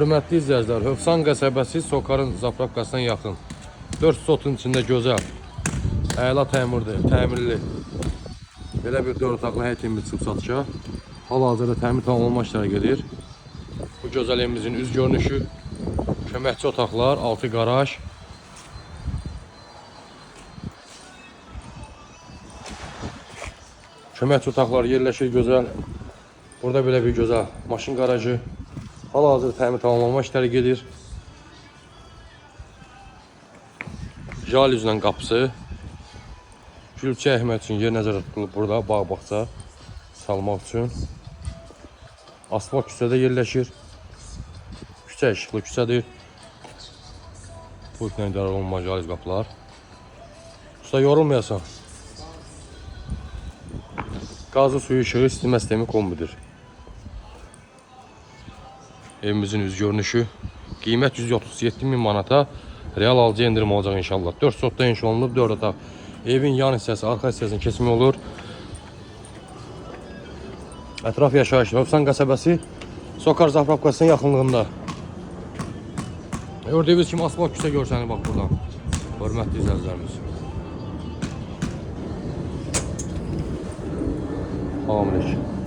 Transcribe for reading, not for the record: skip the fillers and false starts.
Hörmətli izləyicilər, Hövsan qəsəbəsi Sokarın zapravkasına yaxın. 4 sotun içində gözəl, əla təmirli, belə bir 4 otaqlı həyət evimiz çıxıb satışa. Hal-hazırda təmir tamamlanma işləri gedir. Bu gözəl evimizin üz görünüşü, köməkçi otaqlar, 6 qaraj. Köməkçi otaqlar yerləşir gözəl. Burada belə bir gözəl maşın qarajı. Hal-hazırda təmir tamamlanma işləri gedir. Jalüzlə qapısı. Gülçə əkmək üçün yer nəzərdə tutulub burada, bağ-bağça salmaq üçün. Asfalt küçədə yerləşir. Küçə işıqlı küçədir. Bu ilə idarə olunma jalüz qapılar. Usta yorulmayasan. Qazlı suyu işığı isitmə sistemi kombidir. Evimizin üz görünüşü. Qiymət 137.000 manata. Real alıcı endirim olacaq inşallah. 4 sotda inşa olunub, 4 otaq. Evin yan hissəsi, arxa hissəsinin kesimi olur. Ətraf yaşayış, Hövsan qəsəbəsi Sokar zapravkasının yaxınlığında. Gördüyünüz kimi asfalt küçə görsənir bax buradan. Hörmətli izləyicilərimiz. Salamünaleyküm.